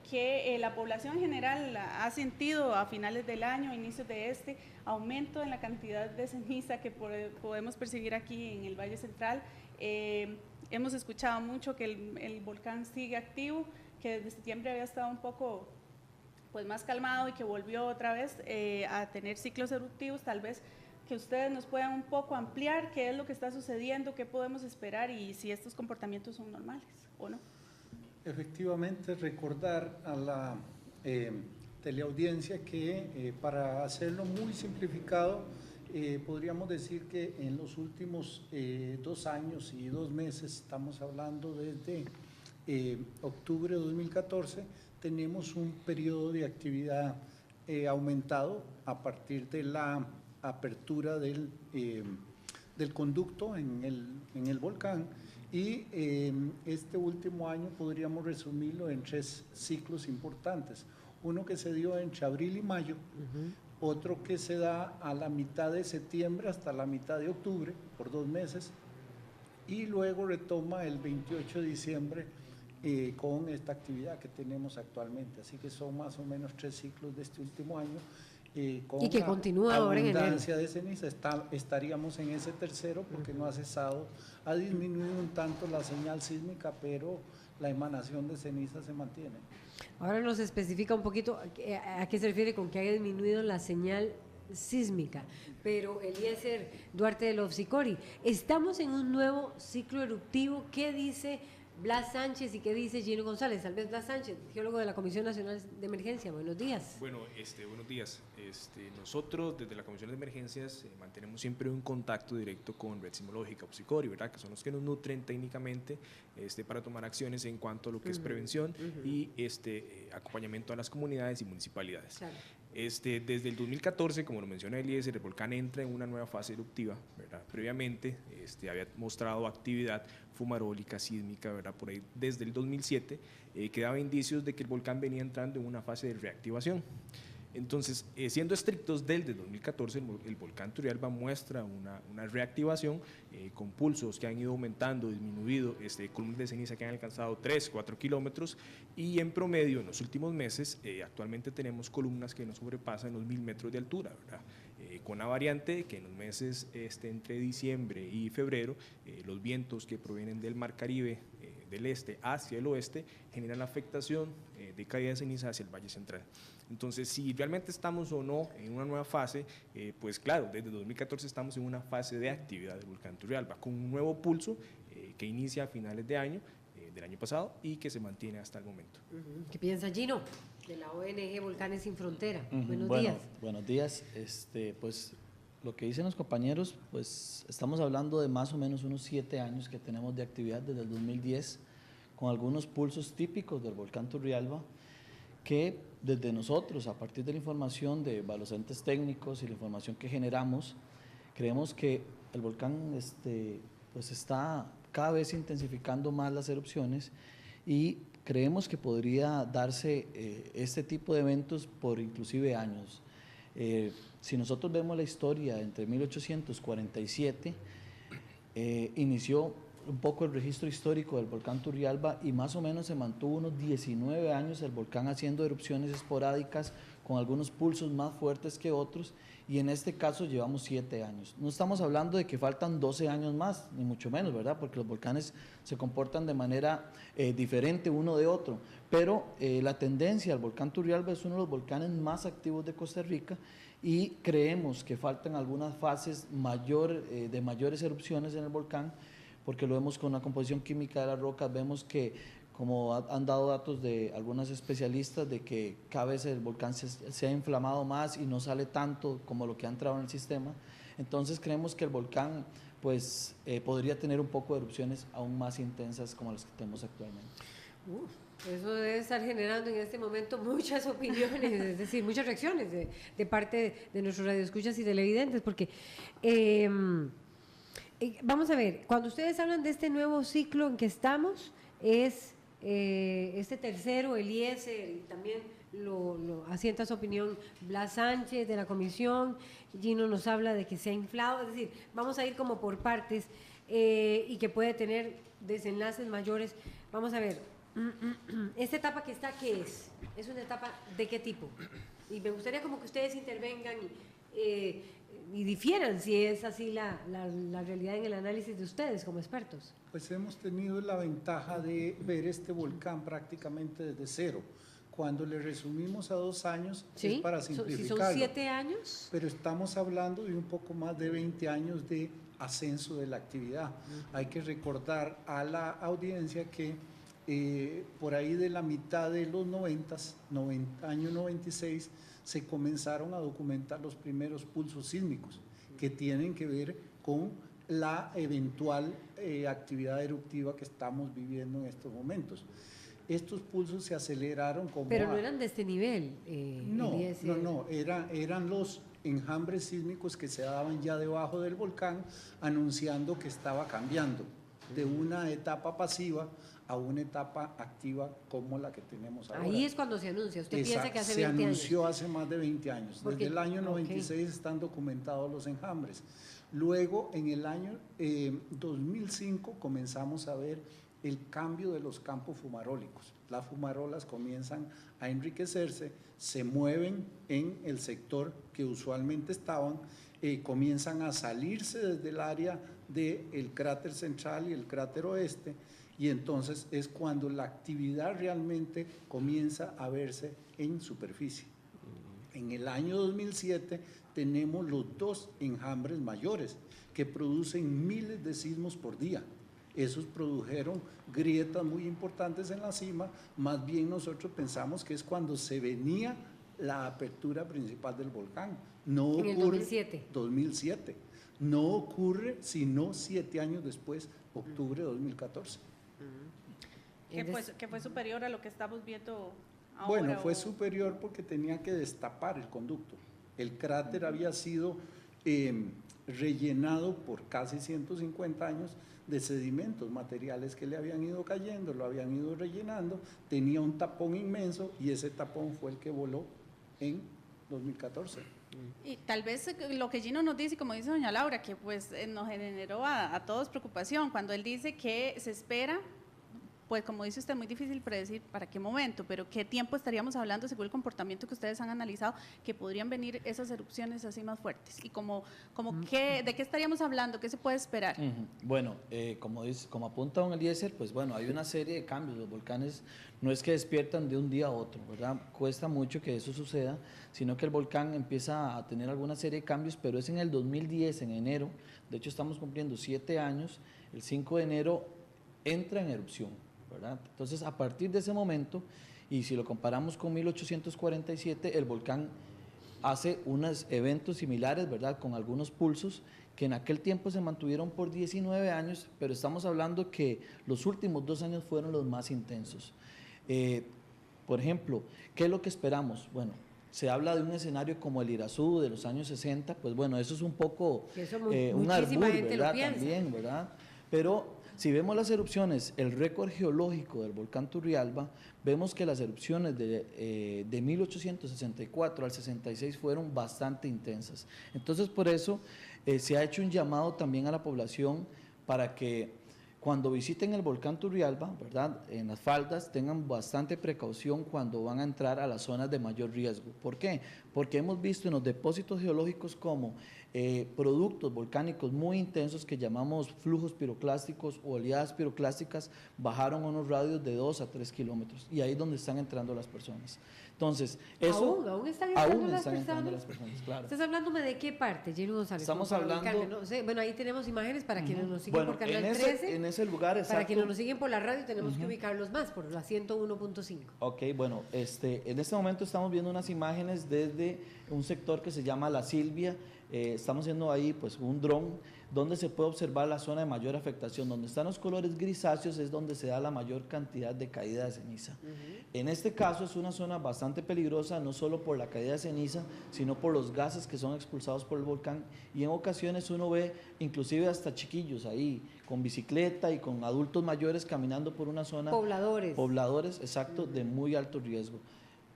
que la población en general ha sentido a finales del año, a inicios de aumento en la cantidad de ceniza que podemos percibir aquí en el Valle Central. Hemos escuchado mucho que el volcán sigue activo, que desde septiembre había estado un poco pues, más calmado y que volvió otra vez a tener ciclos eruptivos. Tal vez que ustedes nos puedan un poco ampliar qué es lo que está sucediendo, qué podemos esperar y si estos comportamientos son normales o no. Efectivamente, recordar a la teleaudiencia que para hacerlo muy simplificado, podríamos decir que en los últimos 2 años y 2 meses, estamos hablando desde octubre de 2014, tenemos un periodo de actividad aumentado a partir de la apertura del conducto en el volcán. Y este último año podríamos resumirlo en 3 ciclos importantes. Uno que se dio entre abril y mayo, otro que se da a la mitad de septiembre hasta la mitad de octubre, por 2 meses, y luego retoma el 28 de diciembre con esta actividad que tenemos actualmente. Así que son más o menos 3 ciclos de este último año. Con y que continúa ahora en abundancia de ceniza, estaríamos en ese tercero porque no ha cesado, ha disminuido un tanto la señal sísmica, pero la emanación de ceniza se mantiene. Ahora nos especifica un poquito a qué se refiere con que haya disminuido la señal sísmica, pero Eliezer Duarte de Lovsicori, estamos en un nuevo ciclo eruptivo. ¿Qué dice Blas Sánchez y qué dice Gino González? Tal vez Blas Sánchez, geólogo de la Comisión Nacional de Emergencia. Buenos días. Bueno, buenos días. Nosotros desde la Comisión de Emergencias mantenemos siempre un contacto directo con Red Sismológica o Psicori, ¿verdad? Que son los que nos nutren técnicamente para tomar acciones en cuanto a lo que es prevención y acompañamiento a las comunidades y municipalidades. Claro. Desde el 2014, como lo menciona Eliezer, el volcán entra en una nueva fase eruptiva, ¿verdad? Previamente había mostrado actividad fumarólica, sísmica, ¿verdad? Por ahí desde el 2007, que daba indicios de que el volcán venía entrando en una fase de reactivación. Entonces, siendo estrictos, desde 2014 el volcán Turrialba muestra una reactivación con pulsos que han ido aumentando, disminuido, columnas de ceniza que han alcanzado 3-4 kilómetros y en promedio en los últimos meses actualmente tenemos columnas que no sobrepasan los 1000 metros de altura, ¿verdad? Con la variante que en los meses entre diciembre y febrero los vientos que provienen del Mar Caribe del este hacia el oeste generan la afectación de caída de ceniza hacia el Valle Central. Entonces, si realmente estamos o no en una nueva fase, pues claro, desde 2014 estamos en una fase de actividad del volcán Turrialba, con un nuevo pulso que inicia a finales de año, del año pasado, y que se mantiene hasta el momento. ¿Qué piensa Gino, de la ONG Volcanes Sin Frontera? Buenos días. Buenos días. Pues lo que dicen los compañeros, pues estamos hablando de más o menos unos 7 años que tenemos de actividad desde el 2010, con algunos pulsos típicos del volcán Turrialba, que desde nosotros, a partir de la información de los entes técnicos y la información que generamos, creemos que el volcán pues está cada vez intensificando más las erupciones y creemos que podría darse este tipo de eventos por inclusive años. Si nosotros vemos la historia, entre 1847 inició un poco el registro histórico del volcán Turrialba y más o menos se mantuvo unos 19 años el volcán haciendo erupciones esporádicas con algunos pulsos más fuertes que otros, y en este caso llevamos 7 años. No estamos hablando de que faltan 12 años más, ni mucho menos, ¿verdad? Porque los volcanes se comportan de manera diferente uno de otro, pero la tendencia al volcán Turrialba es uno de los volcanes más activos de Costa Rica y creemos que faltan algunas fases de mayores erupciones en el volcán, porque lo vemos con la composición química de las rocas, vemos que, como han dado datos de algunos especialistas, de que cada vez el volcán se ha inflamado más y no sale tanto como lo que ha entrado en el sistema. Entonces creemos que el volcán pues, podría tener un poco de erupciones aún más intensas como las que tenemos actualmente. Eso debe estar generando en este momento muchas opiniones, es decir, muchas reacciones de parte de nuestros radioescuchas y televidentes, porque vamos a ver, cuando ustedes hablan de este nuevo ciclo en que estamos, es este tercero, Eliezer, y también lo asienta su opinión Blas Sánchez de la comisión, Gino nos habla de que se ha inflado, es decir, vamos a ir como por partes y que puede tener desenlaces mayores. Vamos a ver, ¿Esta etapa que está qué es? ¿Es una etapa de qué tipo? Y me gustaría como que ustedes intervengan y difieran si es así la realidad en el análisis de ustedes como expertos. Pues hemos tenido la ventaja de ver este volcán prácticamente desde cero. Cuando le resumimos a 2 años, ¿Sí? es para Si simplificarlo. son 7 años. Pero estamos hablando de un poco más de 20 años de ascenso de la actividad. Hay que recordar a la audiencia que por ahí de la mitad de los 90, año 96, se comenzaron a documentar los primeros pulsos sísmicos que tienen que ver con la eventual actividad eruptiva que estamos viviendo en estos momentos. Estos pulsos se aceleraron como... Pero no eran de este nivel. No, eran los enjambres sísmicos que se daban ya debajo del volcán, anunciando que estaba cambiando de una etapa pasiva a una etapa activa como la que tenemos ahora. Ahí es cuando se anuncia. Usted piensa que hace 20 años. Se anunció hace más de 20 años. Porque, desde el año 96 están documentados los enjambres. Luego, en el año 2005, comenzamos a ver el cambio de los campos fumarólicos. Las fumarolas comienzan a enriquecerse, se mueven en el sector que usualmente estaban, comienzan a salirse desde el área del cráter central y el cráter oeste, y entonces es cuando la actividad realmente comienza a verse en superficie. En el año 2007 tenemos los 2 enjambres mayores que producen miles de sismos por día. Esos produjeron grietas muy importantes en la cima. Más bien nosotros pensamos que es cuando se venía la apertura principal del volcán. No ocurre, en el 2007. 2007. No ocurre sino 7 años después, octubre de 2014. Que fue superior a lo que estamos viendo ahora. Bueno, fue superior porque tenía que destapar el conducto. El cráter había sido rellenado por casi 150 años de sedimentos, materiales que le habían ido cayendo, lo habían ido rellenando, tenía un tapón inmenso y ese tapón fue el que voló en 2014. Y tal vez lo que Gino nos dice, como dice doña Laura, que pues nos generó a todos preocupación, cuando él dice que se espera, pues como dice usted, muy difícil predecir para qué momento, pero qué tiempo estaríamos hablando según el comportamiento que ustedes han analizado, que podrían venir esas erupciones así más fuertes, y ¿de qué estaríamos hablando? ¿Qué se puede esperar? Bueno, como apunta don Eliezer, pues bueno, hay una serie de cambios. Los volcanes no es que despiertan de un día a otro, ¿verdad? Cuesta mucho que eso suceda, sino que el volcán empieza a tener alguna serie de cambios, pero es en el 2010, en enero, de hecho estamos cumpliendo 7 años, el 5 de enero entra en erupción, ¿verdad? Entonces, a partir de ese momento, y si lo comparamos con 1847, el volcán hace unos eventos similares, ¿verdad? Con algunos pulsos que en aquel tiempo se mantuvieron por 19 años, pero estamos hablando que los últimos 2 años fueron los más intensos. Por ejemplo, ¿qué es lo que esperamos? Bueno, se habla de un escenario como el Irazú de los años 60, pues bueno, eso es un poco un arbur, ¿verdad? También, ¿verdad? Pero si vemos las erupciones, el récord geológico del volcán Turrialba, vemos que las erupciones de 1864 al 66 fueron bastante intensas. Entonces, por eso se ha hecho un llamado también a la población para que cuando visiten el volcán Turrialba, ¿verdad?, en las faldas, tengan bastante precaución cuando van a entrar a las zonas de mayor riesgo. ¿Por qué? Porque hemos visto en los depósitos geológicos como productos volcánicos muy intensos que llamamos flujos piroclásticos o oleadas piroclásticas bajaron a unos radios de 2 a 3 kilómetros, y ahí es donde están entrando las personas. Entonces, eso ¿Aún están entrando las personas? Claro. ¿Estás hablándome de qué parte, Gino González? Estamos hablando... No sé, bueno, ahí tenemos imágenes para quienes nos siguen por Canal 13. En ese lugar, exacto. Para quienes nos siguen por la radio tenemos que ubicarlos más, por la 101.5. Ok, bueno, en este momento estamos viendo unas imágenes desde un sector que se llama La Silvia. Estamos viendo ahí pues un dron donde se puede observar la zona de mayor afectación. Donde están los colores grisáceos es donde se da la mayor cantidad de caída de ceniza. En este caso es una zona bastante peligrosa, no solo por la caída de ceniza, sino por los gases que son expulsados por el volcán, y en ocasiones uno ve inclusive hasta chiquillos ahí con bicicleta y con adultos mayores caminando por una zona. Pobladores, exacto, de muy alto riesgo.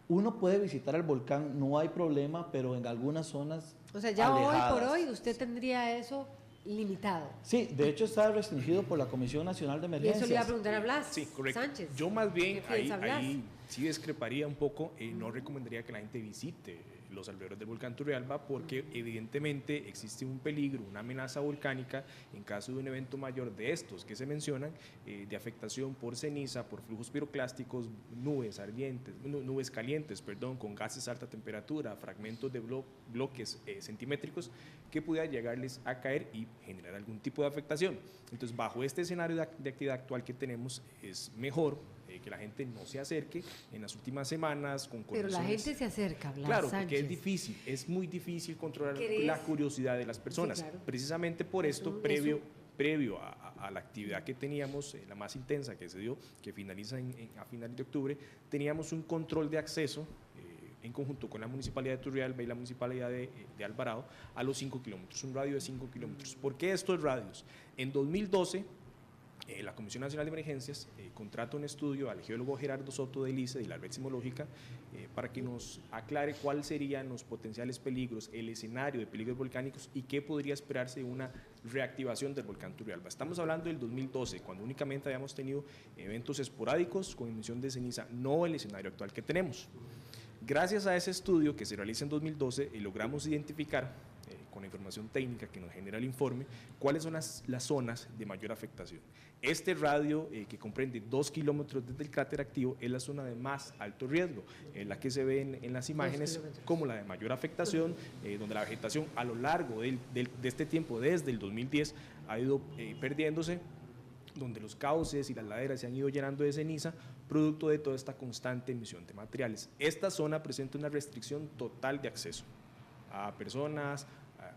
Uno puede visitar el volcán, no hay problema, pero en algunas zonas o sea, ya alejadas. hoy por hoy usted tendría eso limitado. Sí, de hecho está restringido por la Comisión Nacional de Y Emergencias. eso le iba a preguntar a Blas Sí, correcto. Sánchez. Yo más bien ¿Qué piensa Blas? ahí sí discreparía un poco. No recomendaría que la gente visite los alrededores del volcán Turrialba porque evidentemente existe un peligro, una amenaza volcánica en caso de un evento mayor de estos que se mencionan, de afectación por ceniza, por flujos piroclásticos, nubes calientes, con gases a alta temperatura, fragmentos de bloques centimétricos que pudiera llegarles a caer y generar algún tipo de afectación. Entonces, bajo este escenario de actividad actual que tenemos, es mejor que la gente no se acerque en las últimas semanas con Pero la condiciones. gente se acerca, Blas Claro, Sánchez. porque es difícil, es muy difícil controlar ¿Querés? la curiosidad de las personas. Sí, claro. Precisamente por Es esto, un- previo a la actividad que teníamos, la más intensa que se dio, que finaliza a finales de octubre, teníamos un control de acceso en conjunto con la Municipalidad de Turrialba y la Municipalidad de Alvarado a los 5 kilómetros, un radio de 5 kilómetros. ¿Por qué estos radios? En 2012, la Comisión Nacional de Emergencias contrata un estudio al geólogo Gerardo Soto del ICE, de la Red Sismológica, para que nos aclare cuáles serían los potenciales peligros, el escenario de peligros volcánicos y qué podría esperarse de una reactivación del volcán Turrialba. Estamos hablando del 2012, cuando únicamente habíamos tenido eventos esporádicos con emisión de ceniza, no el escenario actual que tenemos. Gracias a ese estudio que se realiza en 2012, logramos identificar con la información técnica que nos genera el informe, cuáles son las zonas de mayor afectación. Este radio, que comprende 2 kilómetros desde el cráter activo, es la zona de más alto riesgo, la que se ve en las imágenes como la de mayor afectación, donde la vegetación a lo largo de este tiempo, desde el 2010, ha ido perdiéndose, donde los cauces y las laderas se han ido llenando de ceniza, producto de toda esta constante emisión de materiales. Esta zona presenta una restricción total de acceso a personas,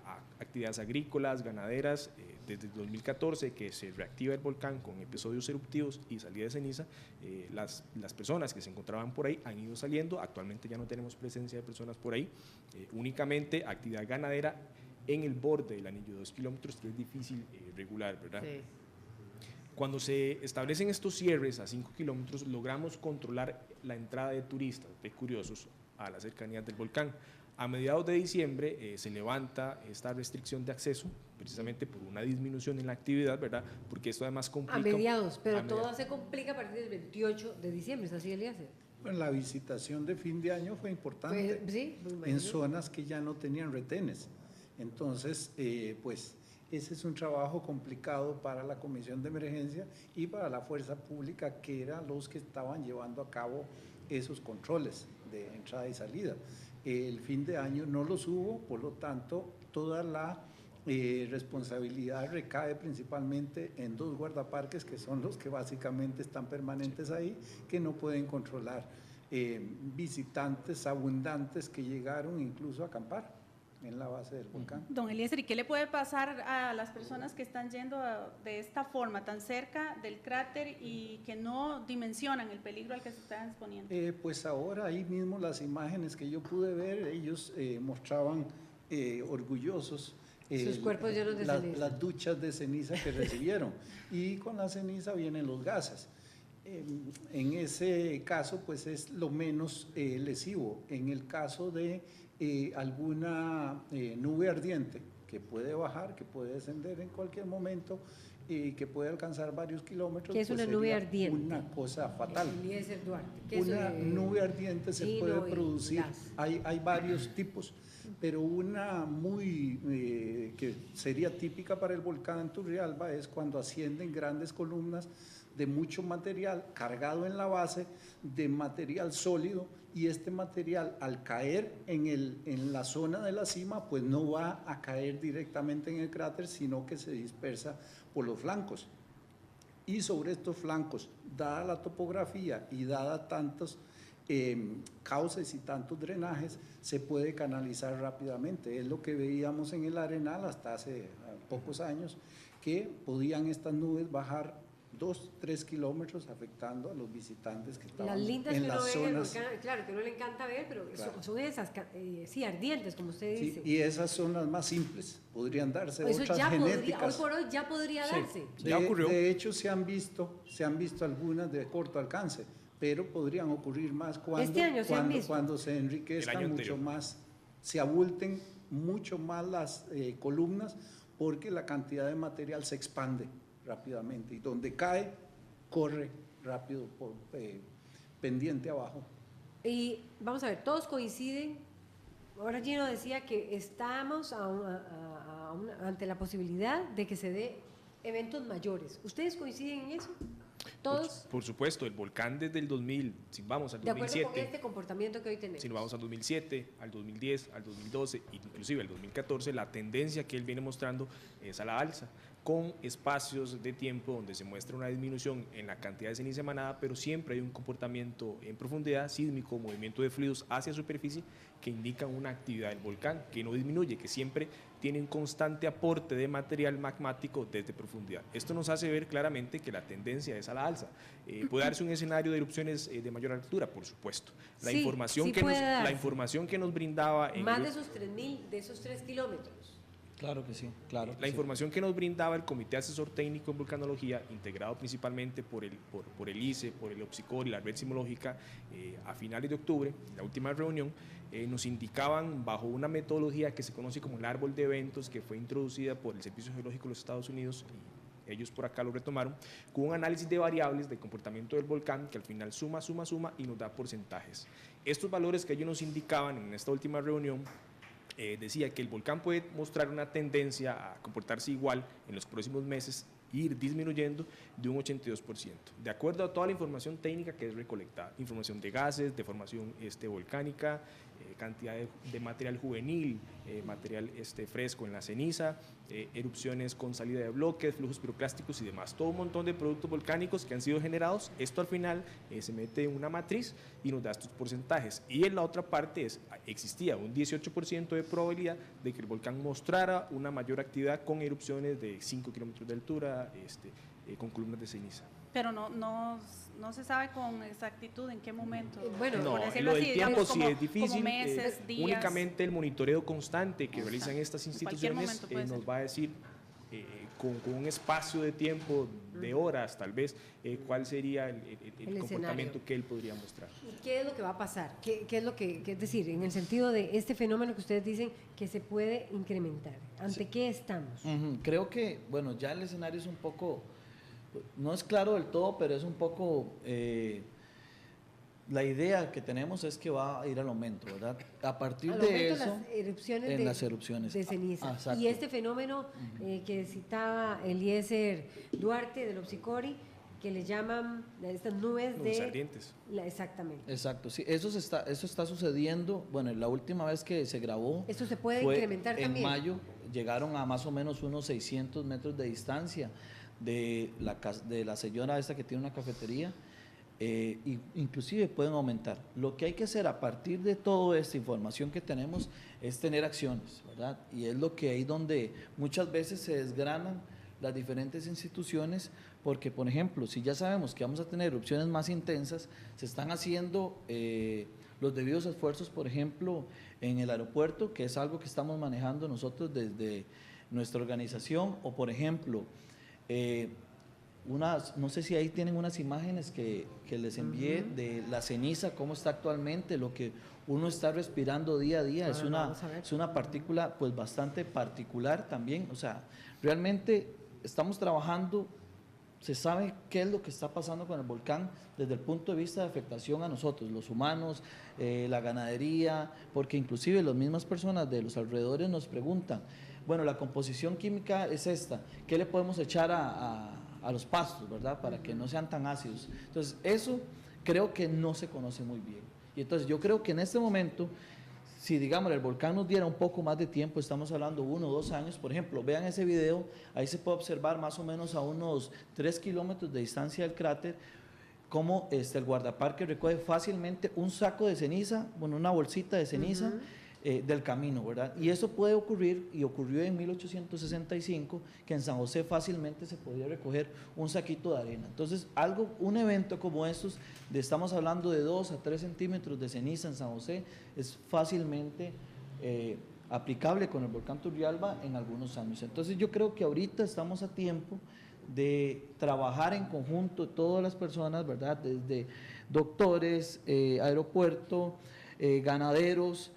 a actividades agrícolas, ganaderas. Desde el 2014 que se reactiva el volcán con episodios eruptivos y salida de ceniza, las personas que se encontraban por ahí han ido saliendo. Actualmente ya no tenemos presencia de personas por ahí, únicamente actividad ganadera en el borde del anillo de 2 kilómetros, que es difícil regular, ¿verdad? Sí. Cuando se establecen estos cierres a 5 kilómetros, logramos controlar la entrada de turistas, de curiosos, a las cercanías del volcán. A mediados de diciembre se levanta esta restricción de acceso, precisamente por una disminución en la actividad, ¿verdad? Porque esto además complica. A mediados, pero a todo mediados. se complica a partir del 28 de diciembre, ¿es así, Eliezer? Bueno, la visitación de fin de año fue importante Sí, me en imagino. zonas que ya no tenían retenes. Entonces, pues ese es un trabajo complicado para la Comisión de Emergencia y para la Fuerza Pública, que eran los que estaban llevando a cabo esos controles de entrada y salida. El fin de año no los hubo, por lo tanto, toda la responsabilidad recae principalmente en 2 guardaparques, que son los que básicamente están permanentes ahí, que no pueden controlar visitantes abundantes que llegaron incluso a acampar en la base del volcán. Don Eliezer, ¿y qué le puede pasar a las personas que están yendo de esta forma tan cerca del cráter y que no dimensionan el peligro al que se están exponiendo? Pues ahora ahí mismo las imágenes que yo pude ver, ellos mostraban orgullosos Sus cuerpos llenos de ceniza. las duchas de ceniza que recibieron, y con la ceniza vienen los gases. En ese caso pues es lo menos lesivo. En el caso de alguna nube ardiente que puede bajar, que puede descender en cualquier momento y que puede alcanzar varios kilómetros, ¿Qué es pues una nube sería ardiente? una cosa fatal. Eliezer Duarte. ¿Qué es Una eso de- nube ardiente se Chino puede y producir, gas? hay varios tipos, pero una muy que sería típica para el volcán Turrialba es cuando ascienden grandes columnas de mucho material cargado en la base, de material sólido, y este material al caer en la zona de la cima pues no va a caer directamente en el cráter, sino que se dispersa por los flancos. Y sobre estos flancos, dada la topografía y dada tantos cauces y tantos drenajes, se puede canalizar rápidamente. Es lo que veíamos en el Arenal hasta hace pocos años, que podían estas nubes bajar 2-3 kilómetros afectando a los visitantes que estaban Las lindas que en uno las ve en el zonas. volcán, claro, que uno le encanta ver, pero Claro. son esas, sí, ardientes, como usted Sí, dice. y esas son las más simples, podrían darse Eso otras ya podría, hoy genéticas. por hoy ya podría Sí. darse. Ya ocurrió. De hecho, se han visto algunas de corto alcance, pero podrían ocurrir más cuando, Este año se han visto. cuando se El enriquezcan año mucho anterior. más, se abulten mucho más las columnas, porque la cantidad de material se expande rápidamente y donde cae, corre rápido por pendiente abajo. Y vamos a ver, todos coinciden. Ahora Gino decía que estamos ante la posibilidad de que se dé eventos mayores. ¿Ustedes coinciden en eso? ¿Todos? Por supuesto, el volcán desde el 2000, si vamos al De acuerdo 2007, con este comportamiento que hoy tenemos. si nos vamos al 2007, al 2010, al 2012, inclusive al 2014, la tendencia que él viene mostrando es a la alza, con espacios de tiempo donde se muestra una disminución en la cantidad de ceniza emanada, pero siempre hay un comportamiento en profundidad sísmico, movimiento de fluidos hacia superficie que indican una actividad del volcán que no disminuye, que siempre tiene un constante aporte de material magmático desde profundidad. Esto nos hace ver claramente que la tendencia es a la alza. ¿Puede darse un escenario de erupciones de mayor altura? Por supuesto. La Sí, información sí que puede darse. la información que nos brindaba en Más el- de esos 3.000, de esos 3 kilómetros. Claro que sí, claro. La información que nos brindaba el Comité Asesor Técnico en Volcanología, integrado principalmente por el ICE, por el OPSICOR y la Red Sismológica, a finales de octubre, en la última reunión, nos indicaban bajo una metodología que se conoce como el árbol de eventos, que fue introducida por el Servicio Geológico de los Estados Unidos, y ellos por acá lo retomaron, con un análisis de variables del comportamiento del volcán, que al final suma y nos da porcentajes. Estos valores que ellos nos indicaban en esta última reunión, decía que el volcán puede mostrar una tendencia a comportarse igual en los próximos meses e ir disminuyendo de un 82%, de acuerdo a toda la información técnica que es recolectada, información de gases, de formación volcánica, cantidad de material juvenil, material fresco en la ceniza, erupciones con salida de bloques, flujos piroclásticos y demás, todo un montón de productos volcánicos que han sido generados. Esto al final se mete en una matriz y nos da estos porcentajes, y en la otra parte existía un 18% de probabilidad de que el volcán mostrara una mayor actividad con erupciones de 5 kilómetros de altura, con columnas de ceniza. Pero no se sabe con exactitud en qué momento. Bueno, No, por en decirlo lo del así, tiempo digamos, sí como- es difícil. como meses, días. Únicamente el monitoreo constante que realizan estas En cualquier instituciones momento puede nos ser. va a decir con un espacio de tiempo de horas tal vez cuál sería el comportamiento escenario. que él podría mostrar. ¿Y qué es lo que va a pasar? ¿Qué es lo que, es decir, en el sentido de este fenómeno que ustedes dicen que se puede incrementar? ¿Ante qué estamos? Creo que, bueno, ya el escenario es un poco, no es claro del todo, pero es un poco, la idea que tenemos es que va a ir al aumento, ¿verdad? A partir Al de aumento eso, las erupciones en de, las erupciones. de ceniza. Exacto. Y este fenómeno que citaba Eliezer Duarte del OPSICORI, que le llaman estas nubes Nubes de... ardientes. Exactamente. Exacto, sí, eso está sucediendo. Bueno, la última vez que se grabó Esto se puede fue incrementar en también. mayo, llegaron a más o menos unos 600 metros de distancia de la señora esta que tiene una cafetería, y inclusive pueden aumentar. Lo que hay que hacer a partir de toda esta información que tenemos es tener acciones, ¿verdad? Y es lo que hay donde muchas veces se desgranan las diferentes instituciones, porque por ejemplo, si ya sabemos que vamos a tener erupciones más intensas, se están haciendo los debidos esfuerzos, por ejemplo, en el aeropuerto, que es algo que estamos manejando nosotros desde nuestra organización, o por ejemplo, no sé si ahí tienen unas imágenes que les envié de la ceniza, cómo está actualmente, lo que uno está respirando día a día, Vamos a ver. es una partícula pues bastante particular también, o sea, realmente estamos trabajando, se sabe qué es lo que está pasando con el volcán desde el punto de vista de afectación a nosotros, los humanos, la ganadería, porque inclusive las mismas personas de los alrededores nos preguntan, bueno, la composición química es esta, ¿qué le podemos echar a los pastos, verdad? Para que no sean tan ácidos. Entonces, eso creo que no se conoce muy bien. Y entonces yo creo que en este momento, si digamos el volcán nos diera un poco más de tiempo, estamos hablando 1 o 2 años, por ejemplo, vean ese video, ahí se puede observar más o menos a unos 3 kilómetros de distancia del cráter, cómo el guardaparque recoge fácilmente un saco de ceniza, bueno, una bolsita de ceniza, del camino, ¿verdad? Y eso puede ocurrir, y ocurrió en 1865, que en San José fácilmente se podía recoger un saquito de arena. Entonces, un evento como estos, estamos hablando de 2 a 3 centímetros de ceniza en San José, es fácilmente aplicable con el volcán Turrialba en algunos años. Entonces, yo creo que ahorita estamos a tiempo de trabajar en conjunto todas las personas, ¿verdad? Desde doctores, aeropuerto, ganaderos,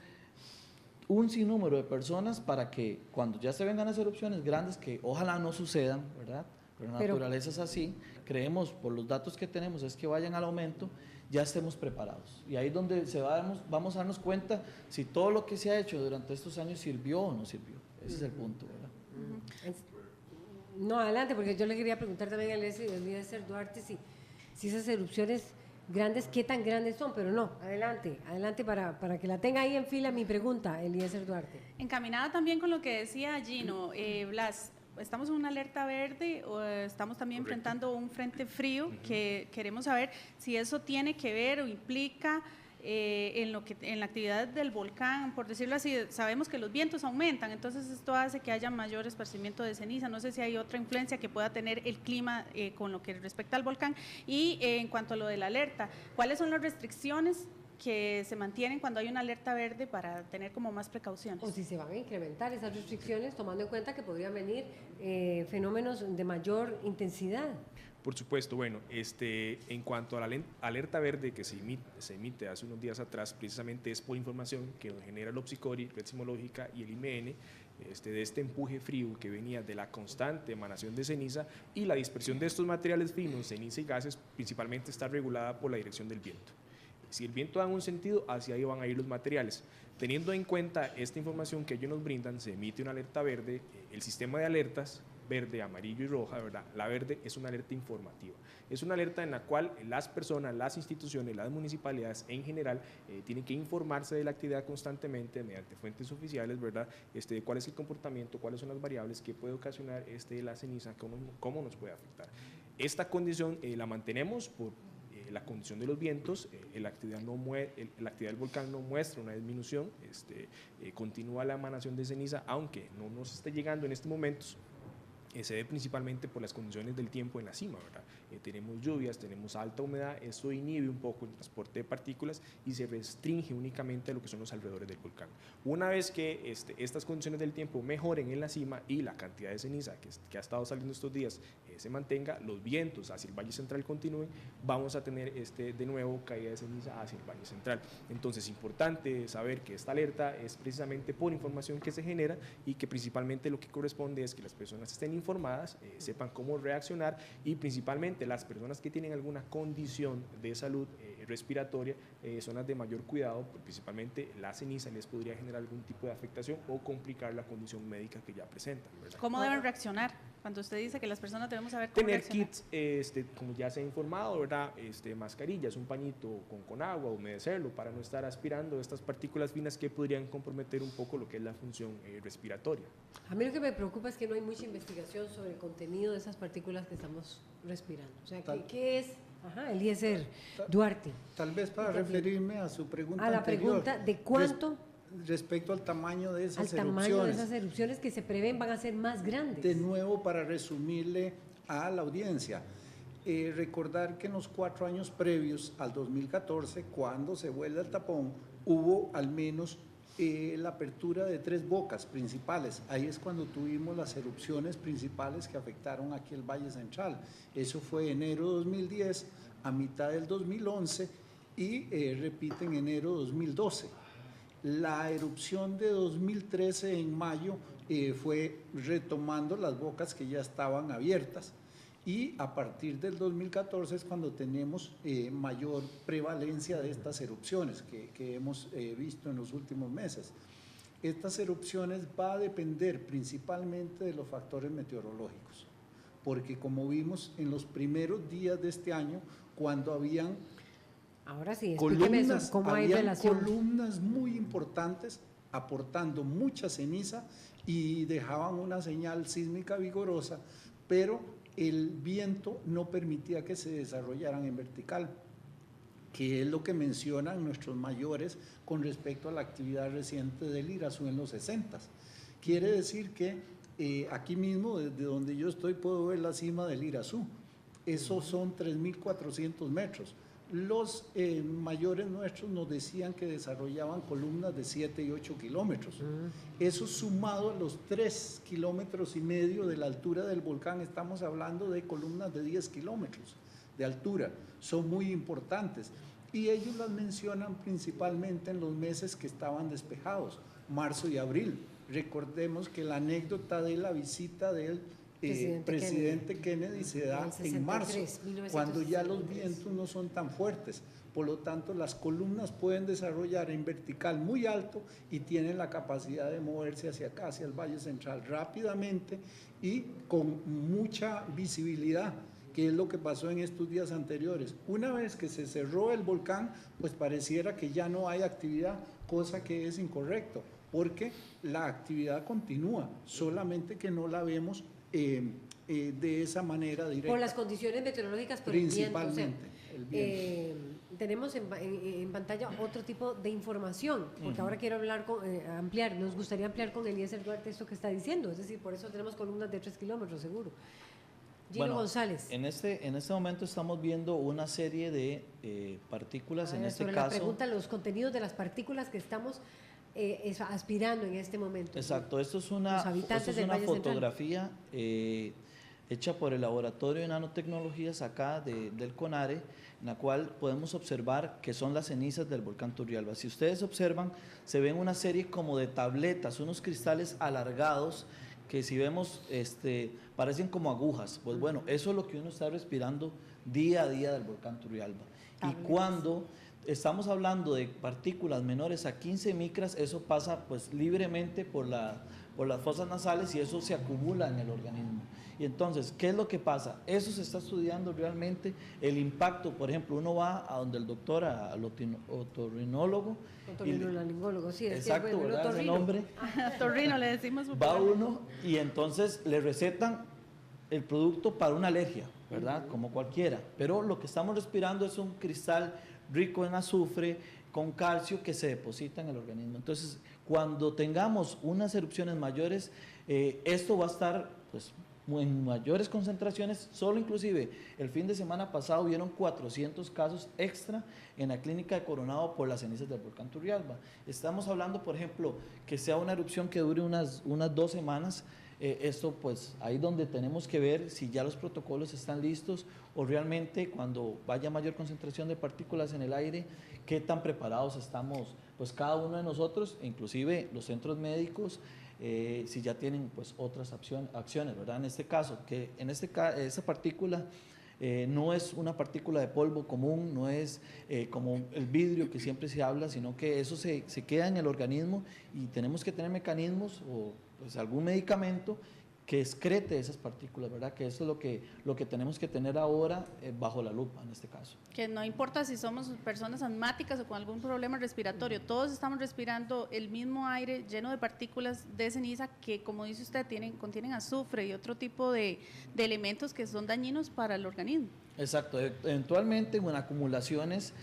un sinnúmero de personas para que cuando ya se vengan las erupciones grandes, que ojalá no sucedan, ¿verdad? Pero la naturaleza es así, creemos por los datos que tenemos es que vayan al aumento, ya estemos preparados. Y ahí es donde vamos a darnos cuenta si todo lo que se ha hecho durante estos años sirvió o no sirvió. Ese es el punto, ¿verdad? No, adelante, porque yo le quería preguntar también al Eliezer Duarte si esas erupciones grandes, qué tan grandes son, pero no, adelante para que la tenga ahí en fila mi pregunta, Eliezer Duarte. Encaminada también con lo que decía Gino, Blas, estamos en una alerta verde, o estamos también enfrentando un frente frío que queremos saber si eso tiene que ver o implica en la actividad del volcán, por decirlo así. Sabemos que los vientos aumentan, entonces esto hace que haya mayor esparcimiento de ceniza. No sé si hay otra influencia que pueda tener el clima con lo que respecta al volcán. Y en cuanto a lo de la alerta, ¿cuáles son las restricciones que se mantienen cuando hay una alerta verde para tener como más precauciones? O si se van a incrementar esas restricciones, tomando en cuenta que podrían venir fenómenos de mayor intensidad. Por supuesto, bueno, en cuanto a la alerta verde que se emite hace unos días atrás, precisamente es por información que nos genera el OPSICORI, Red Sismológica y el IMN, de este empuje frío que venía de la constante emanación de ceniza, y la dispersión de estos materiales finos, ceniza y gases, principalmente está regulada por la dirección del viento. Si el viento da en un sentido, hacia ahí van a ir los materiales. Teniendo en cuenta esta información que ellos nos brindan, se emite una alerta verde. El sistema de alertas, verde, amarillo y roja, ¿verdad? La verde es una alerta informativa. Es una alerta en la cual las personas, las instituciones, las municipalidades en general tienen que informarse de la actividad constantemente mediante fuentes oficiales, ¿verdad? De cuál es el comportamiento, cuáles son las variables que puede ocasionar la ceniza, cómo nos puede afectar. Esta condición la mantenemos por la condición de los vientos. La actividad del volcán no muestra una disminución, continúa la emanación de ceniza, aunque no nos esté llegando en estos momentos. Se ve principalmente por las condiciones del tiempo en la cima, ¿verdad? Tenemos lluvias, tenemos alta humedad, esto inhibe un poco el transporte de partículas y se restringe únicamente a lo que son los alrededores del volcán. Una vez que estas condiciones del tiempo mejoren en la cima y la cantidad de ceniza que ha estado saliendo estos días se mantenga, los vientos hacia el Valle Central continúen, vamos a tener de nuevo caída de ceniza hacia el Valle Central. Entonces es importante saber que esta alerta es precisamente por información que se genera y que principalmente lo que corresponde es que las personas estén informadas, sepan cómo reaccionar, y principalmente las personas que tienen alguna condición de salud respiratoria son las de mayor cuidado, porque principalmente la ceniza les podría generar algún tipo de afectación o complicar la condición médica que ya presentan, ¿verdad? ¿Cómo deben reaccionar cuando usted dice que las personas debemos saber cómo tener reaccionar? kits, como ya se ha informado, ¿verdad? Mascarillas, un pañito con agua, humedecerlo para no estar aspirando estas partículas finas que podrían comprometer un poco lo que es la función respiratoria. A mí lo que me preocupa es que no hay mucha investigación sobre el contenido de esas partículas que estamos respirando. O sea, ¿qué es? Eliezer Duarte. Tal vez para referirme a su pregunta a la anterior, pregunta de cuánto respecto al tamaño de esas al erupciones. tamaño de esas erupciones que se prevén van a ser más grandes. De nuevo, para resumirle a la audiencia, recordar que en los 4 años previos al 2014, cuando se vuelve el tapón, hubo al menos la apertura de 3 bocas principales. Ahí es cuando tuvimos las erupciones principales que afectaron aquí el Valle Central. Eso fue enero 2010, a mitad del 2011 y repite en enero 2012. La erupción de 2013 en mayo fue retomando las bocas que ya estaban abiertas, y a partir del 2014 es cuando tenemos mayor prevalencia de estas erupciones que hemos visto en los últimos meses. Estas erupciones va a depender principalmente de los factores meteorológicos, porque como vimos en los primeros días de este año, cuando habían ahora sí, explíqueme eso, ¿cómo hay relación? Columnas muy importantes aportando mucha ceniza y dejaban una señal sísmica vigorosa, pero el viento no permitía que se desarrollaran en vertical, que es lo que mencionan nuestros mayores con respecto a la actividad reciente del Irazú en los 60. Quiere decir que aquí mismo, desde donde yo estoy, puedo ver la cima del Irazú. Esos son 3.400 metros. Los mayores nuestros nos decían que desarrollaban columnas de 7 y 8 kilómetros. Eso sumado a los 3,5 kilómetros de la altura del volcán, estamos hablando de columnas de 10 kilómetros de altura. Son muy importantes. y ellos las mencionan principalmente en los meses que estaban despejados, marzo y abril. Recordemos que la anécdota de la visita del presidente Kennedy se da en marzo, cuando ya los vientos no son tan fuertes. Por lo tanto, las columnas pueden desarrollar en vertical muy alto y tienen la capacidad de moverse hacia acá, hacia el Valle Central, rápidamente y con mucha visibilidad, que es lo que pasó en estos días anteriores. Una vez que se cerró el volcán, pues pareciera que ya no hay actividad, cosa que es incorrecto, porque la actividad continúa, solamente que no la vemos de esa manera directa. Por las condiciones meteorológicas, por principalmente, el viento. Tenemos en pantalla otro tipo de información, porque ahora quiero ampliar, nos gustaría ampliar con Eliezer Duarte esto que está diciendo, es decir, por eso tenemos columnas de 3 kilómetros, seguro. Gino González. En este momento estamos viendo una serie de partículas, en este caso. La pregunta, los contenidos de las partículas que estamos aspirando en este momento. Exacto, esto es una fotografía hecha por el Laboratorio de Nanotecnologías acá del CONARE, en la cual podemos observar que son las cenizas del volcán Turrialba. Si ustedes observan, se ven una serie como de tabletas, unos cristales alargados que si vemos parecen como agujas. Pues bueno, eso es lo que uno está respirando día a día del volcán Turrialba. Y cuando estamos hablando de partículas menores a 15 micras, eso pasa pues libremente por las fosas nasales y eso se acumula en el organismo. Y entonces, ¿qué es lo que pasa? Eso se está estudiando realmente, el impacto. Por ejemplo, uno va a donde el doctor, al otorrinólogo. Otorrinolaringólogo, sí. Exacto, ¿verdad? Ese nombre. Otorrino le decimos. Va uno y entonces le recetan el producto para una alergia, ¿verdad? Como cualquiera. Pero lo que estamos respirando es un cristal rico en azufre, con calcio que se deposita en el organismo. Entonces, cuando tengamos unas erupciones mayores, esto va a estar pues en mayores concentraciones. Solo inclusive el fin de semana pasado vieron 400 casos extra en la clínica de Coronado por las cenizas del volcán Turrialba. Estamos hablando, por ejemplo, que sea una erupción que dure unas 2 semanas. Esto pues ahí donde tenemos que ver si ya los protocolos están listos o realmente cuando vaya mayor concentración de partículas en el aire, qué tan preparados estamos pues cada uno de nosotros, inclusive los centros médicos, si ya tienen pues otras acciones, ¿verdad? En este caso, que esa partícula no es una partícula de polvo común, no es como el vidrio que siempre se habla, sino que eso se queda en el organismo y tenemos que tener mecanismos o pues algún medicamento que excrete esas partículas, ¿verdad? Que eso es lo que tenemos que tener ahora bajo la lupa en este caso. Que no importa si somos personas asmáticas o con algún problema respiratorio, todos estamos respirando el mismo aire lleno de partículas de ceniza que, como dice usted, contienen azufre y otro tipo de elementos que son dañinos para el organismo. Exacto, eventualmente en acumulaciones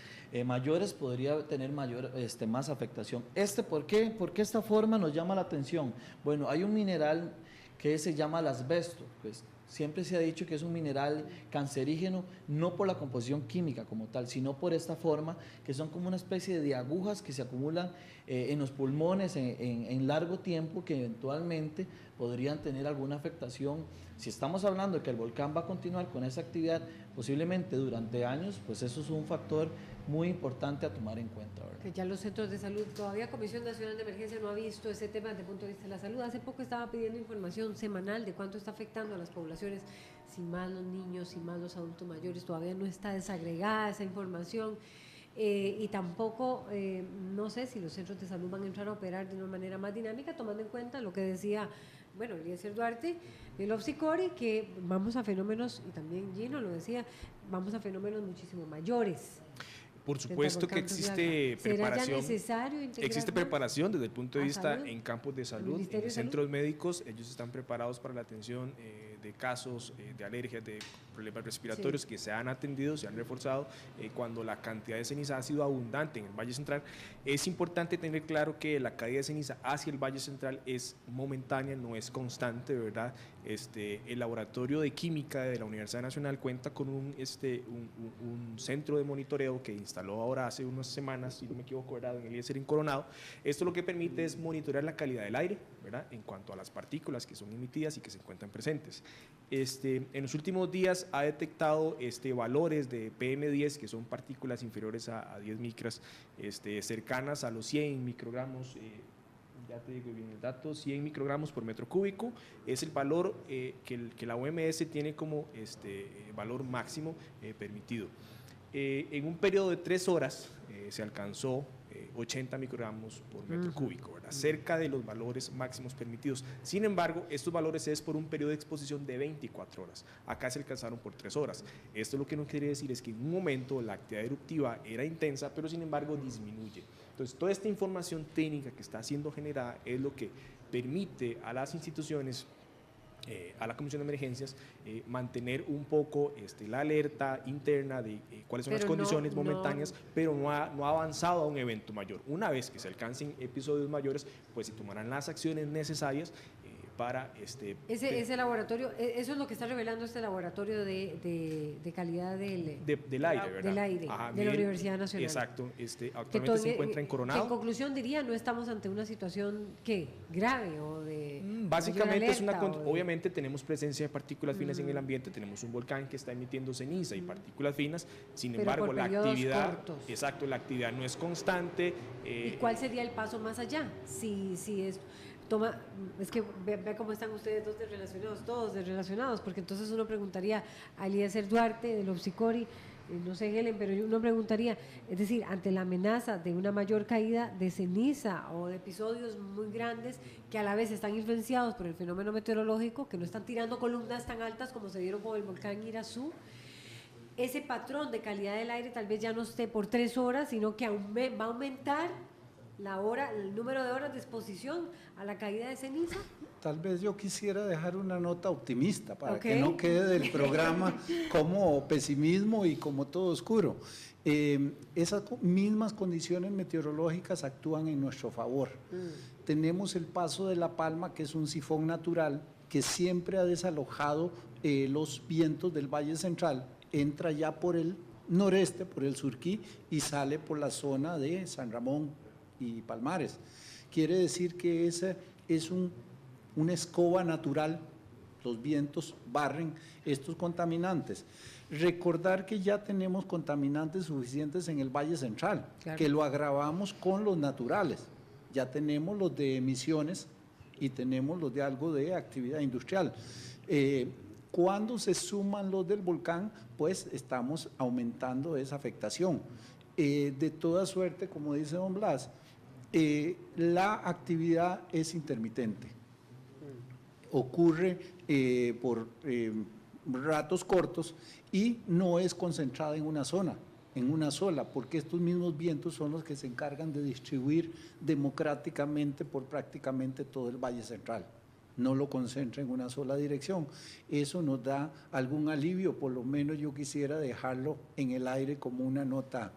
mayores podría tener más afectación. ¿Por qué? ¿Por qué esta forma nos llama la atención? Bueno, hay un mineral que se llama el asbesto, pues siempre se ha dicho que es un mineral cancerígeno, no por la composición química como tal, sino por esta forma, que son como una especie de agujas que se acumulan en los pulmones en largo tiempo, que eventualmente podrían tener alguna afectación. Si estamos hablando de que el volcán va a continuar con esa actividad posiblemente durante años, pues eso es un factor muy importante a tomar en cuenta, ¿verdad? Que ya los centros de salud, todavía Comisión Nacional de Emergencia no ha visto ese tema desde el punto de vista de la salud. Hace poco estaba pidiendo información semanal de cuánto está afectando a las poblaciones, si más los niños, si más los adultos mayores, todavía no está desagregada esa información. Y tampoco, no sé si los centros de salud van a entrar a operar de una manera más dinámica, tomando en cuenta lo que decía, bueno, Eliezer Duarte, el Opsicori, que vamos a fenómenos, y también Gino lo decía, vamos a fenómenos muchísimo mayores. Por supuesto que existe preparación. Existe preparación desde el punto de vista en campos de salud, en centros médicos. Ellos están preparados para la atención de casos de alergias, de problemas respiratorios que se han atendido, se han reforzado cuando la cantidad de ceniza ha sido abundante en el Valle Central. Es importante tener claro que la caída de ceniza hacia el Valle Central es momentánea, no es constante, ¿verdad? El laboratorio de química de la Universidad Nacional cuenta con un centro de monitoreo que instaló ahora hace unas semanas, si no me equivoco, ¿verdad? En Eliezer, en Coronado. Esto lo que permite es monitorear la calidad del aire, ¿verdad? En cuanto a las partículas que son emitidas y que se encuentran presentes. En los últimos días ha detectado valores de PM10, que son partículas inferiores a 10 micras, cercanas a los 100 microgramos, ya te digo bien el dato, 100 microgramos por metro cúbico, es el valor que la OMS tiene como valor máximo permitido. En un periodo de 3 horas se alcanzó 80 microgramos por metro cúbico, ¿verdad? Cerca de los valores máximos permitidos. Sin embargo, estos valores es por un periodo de exposición de 24 horas. Acá se alcanzaron por 3 horas. Esto lo que no quiere decir es que en un momento la actividad eruptiva era intensa, pero sin embargo disminuye. Entonces, toda esta información técnica que está siendo generada es lo que permite a las instituciones, a la Comisión de Emergencias, mantener un poco la alerta interna de cuáles son las condiciones momentáneas, pero no ha avanzado a un evento mayor. Una vez que se alcancen episodios mayores, pues se tomarán las acciones necesarias para ese laboratorio, eso es lo que está revelando este laboratorio de calidad del aire, ¿verdad? Del aire, Ajá, de la Universidad Nacional. Exacto, actualmente se encuentra en Coronado. En conclusión diría, no estamos ante una situación grave o de básicamente es obviamente tenemos presencia de partículas finas en el ambiente, tenemos un volcán que está emitiendo ceniza y partículas finas, sin embargo la actividad, exacto, la actividad no es constante. ¿Y cuál sería el paso más allá? Si es es que ve cómo están ustedes todos desrelacionados, porque entonces uno preguntaría a Eliezer Duarte del Opsicori, no sé Helen, pero uno preguntaría, es decir, ante la amenaza de una mayor caída de ceniza o de episodios muy grandes que a la vez están influenciados por el fenómeno meteorológico, que no están tirando columnas tan altas como se dieron con el volcán Irazú, ese patrón de calidad del aire tal vez ya no esté por 3 horas, sino que va a aumentar el número de horas de exposición a la caída de ceniza. Tal vez yo quisiera dejar una nota optimista para que no quede del programa como pesimismo y como todo oscuro. Esas mismas condiciones meteorológicas actúan en nuestro favor. Tenemos el paso de La Palma, que es un sifón natural que siempre ha desalojado los vientos del Valle Central, entra ya por el noreste, por el Surquí, y sale por la zona de San Ramón y Palmares. Quiere decir que esa es una escoba natural, los vientos barren estos contaminantes. Recordar que ya tenemos contaminantes suficientes en el Valle Central, que lo agravamos con los naturales. Ya tenemos los de emisiones y tenemos los de algo de actividad industrial. Cuando se suman los del volcán, pues estamos aumentando esa afectación. De toda suerte, como dice don Blas, la actividad es intermitente. Ocurre por ratos cortos y no es concentrada en una sola, porque estos mismos vientos son los que se encargan de distribuir democráticamente por prácticamente todo el Valle Central. No lo concentra en una sola dirección. Eso nos da algún alivio, por lo menos yo quisiera dejarlo en el aire como una nota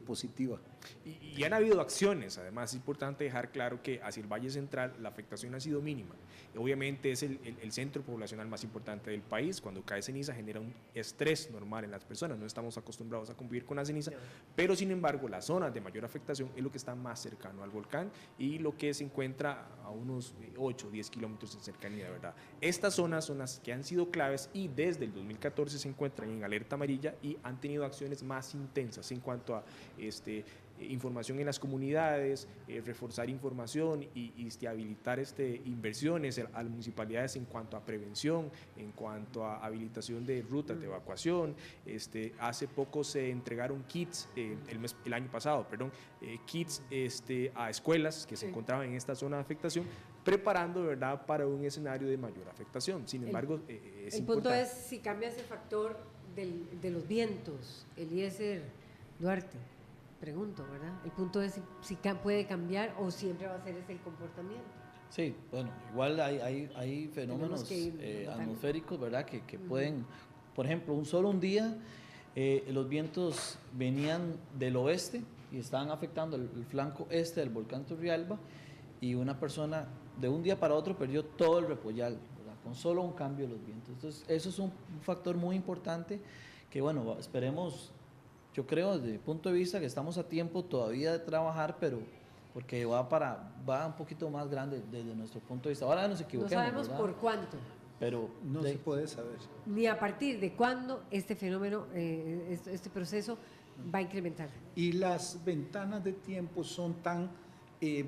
positiva. Y han habido acciones, además es importante dejar claro que hacia el Valle Central la afectación ha sido mínima. Obviamente es el centro poblacional más importante del país. Cuando cae ceniza genera un estrés normal en las personas, no estamos acostumbrados a convivir con la ceniza, pero sin embargo la zona de mayor afectación es lo que está más cercano al volcán y lo que se encuentra a unos 8 o 10 kilómetros de cercanía, ¿verdad? Estas zonas son las que han sido claves y desde el 2014 se encuentran en alerta amarilla y han tenido acciones más intensas en cuanto a información en las comunidades, reforzar información y habilitar inversiones a las municipalidades en cuanto a prevención, en cuanto a habilitación de rutas de evacuación. Hace poco se entregaron kits, el año pasado, kits a escuelas que se encontraban en esta zona de afectación, preparando, ¿verdad?, para un escenario de mayor afectación. Sin embargo, el punto es si cambia ese factor de los vientos, Eliezer Duarte. Pregunto, ¿verdad? El punto es si puede cambiar o siempre va a ser ese el comportamiento. Sí, bueno, igual hay fenómenos atmosféricos, ¿verdad? Que pueden, por ejemplo, un día los vientos venían del oeste y estaban afectando el flanco este del volcán Turrialba y una persona de un día para otro perdió todo el Repollal, ¿verdad? Con solo un cambio de los vientos. Entonces, eso es un factor muy importante que, bueno, esperemos. Yo creo desde el punto de vista que estamos a tiempo todavía de trabajar, pero porque va un poquito más grande desde nuestro punto de vista. Ahora nos equivocamos. No sabemos, ¿verdad?, por cuánto. pero No se puede saber. Ni a partir de cuándo este fenómeno, este proceso va a incrementar. Y las ventanas de tiempo son tan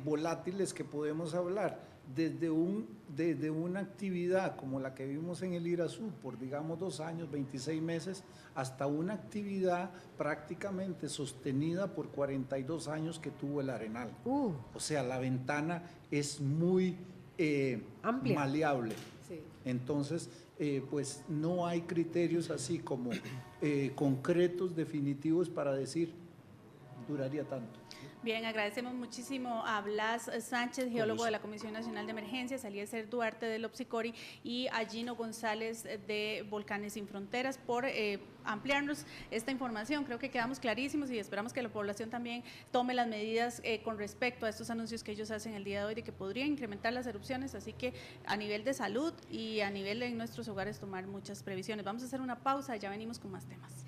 volátiles que podemos hablar desde una actividad como la que vimos en el Irazú por, digamos, 2 años, 26 meses, hasta una actividad prácticamente sostenida por 42 años que tuvo el Arenal. O sea, la ventana es muy amplia, maleable. Sí. Entonces, pues no hay criterios así como concretos, definitivos para decir duraría tanto. Bien, agradecemos muchísimo a Blas Sánchez, geólogo de la Comisión Nacional de Emergencias, a Eliezer Duarte del OPSICORI y a Gino González de Volcanes Sin Fronteras por ampliarnos esta información. Creo que quedamos clarísimos y esperamos que la población también tome las medidas con respecto a estos anuncios que ellos hacen el día de hoy de que podrían incrementar las erupciones, así que a nivel de salud y a nivel de nuestros hogares tomar muchas previsiones. Vamos a hacer una pausa, ya venimos con más temas.